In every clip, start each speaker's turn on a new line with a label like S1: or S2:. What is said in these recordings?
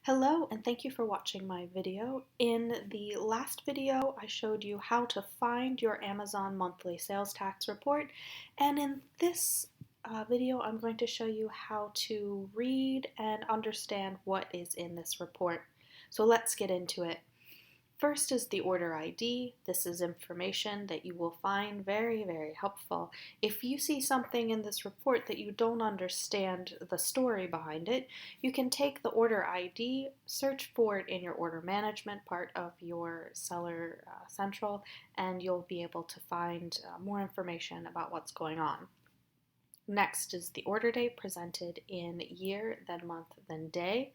S1: Hello and thank you for watching my video. In the last video I showed you how to find your Amazon monthly sales tax report, and in this video I'm going to show you how to read and understand what is in this report. So let's get into it. First is the order ID. This is information that you will find very helpful. If you see something in this report that you don't understand the story behind it, you can take the order ID, search for it in your order management part of your Seller Central, and you'll be able to find more information about what's going on. Next is the order date presented in year, then month, then day.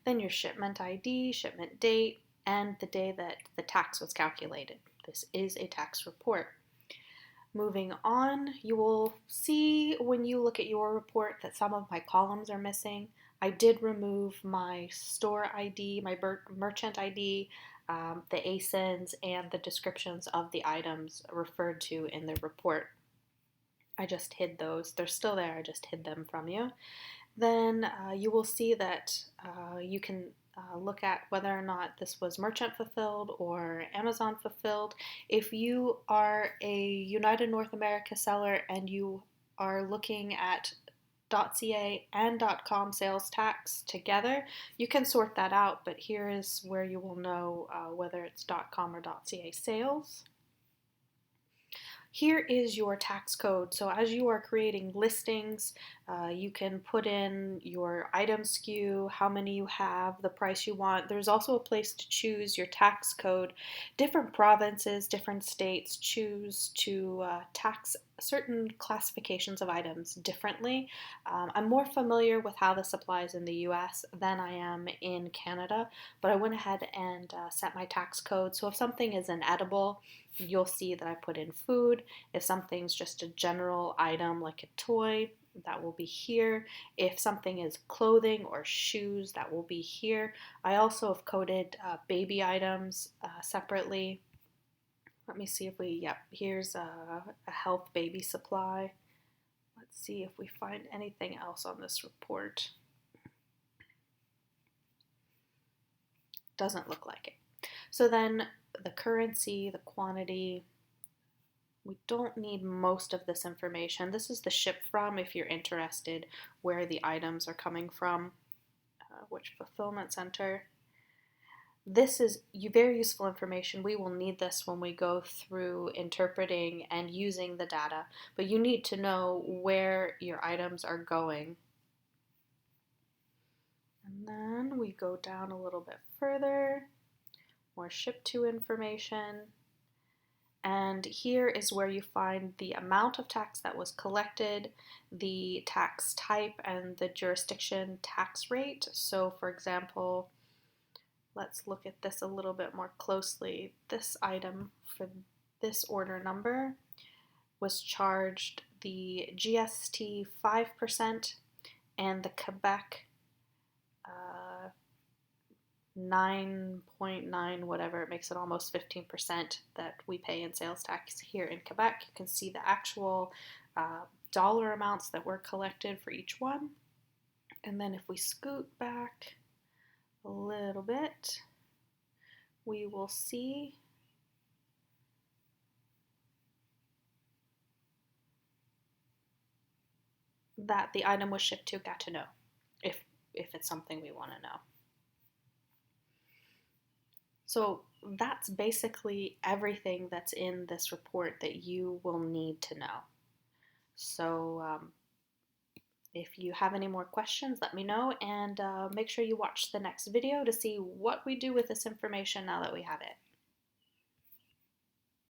S1: Then your shipment ID, shipment date, and the day that the tax was calculated. This is a tax report. Moving on, you will see when you look at your report that some of my columns are missing. I did remove my store ID, my merchant ID, the ASINs, and the descriptions of the items referred to in the report. I just hid those. They're still there, I just hid them from you. Then you will see that you can look at whether or not this was merchant fulfilled or Amazon fulfilled. If you are a United North America seller and you are looking at .ca and .com sales tax together, you can sort that out, but here is where you will know whether it's .com or .ca sales. Here is your tax code. So as you are creating listings, you can put in your item SKU, how many you have, the price you want. There's also a place to choose your tax code. Different provinces, different states choose to tax certain classifications of items differently. I'm more familiar with how this applies in the US than I am in Canada, but I went ahead and set my tax code. So if something is an edible, you'll see that I put in food. If something's just a general item like a toy, that will be here. If something is clothing or shoes, that will be here. I also have coded baby items separately. Let me see if here's a health baby supply. Let's see if we find anything else on this report. Doesn't look like it. So then the currency, the quantity, we don't need most of this information. This is the ship from if you're interested where the items are coming from, which fulfillment center. This is very useful information. We will need this when we go through interpreting and using the data, but you need to know where your items are going. And then we go down a little bit further, more ship to information. And here is where you find the amount of tax that was collected, the tax type, and the jurisdiction tax rate. So for example, let's look at this a little bit more closely. This item for this order number was charged the GST 5% and the Quebec 9.9 whatever, it makes it almost 15% that we pay in sales tax here in Quebec. You can see the actual dollar amounts that were collected for each one. And then if we scoot back a little bit, we will see that the item was shipped to Gatineau, if it's something we want to know. So that's basically everything that's in this report that you will need to know. So if you have any more questions, let me know, and make sure you watch the next video to see what we do with this information now that we have it.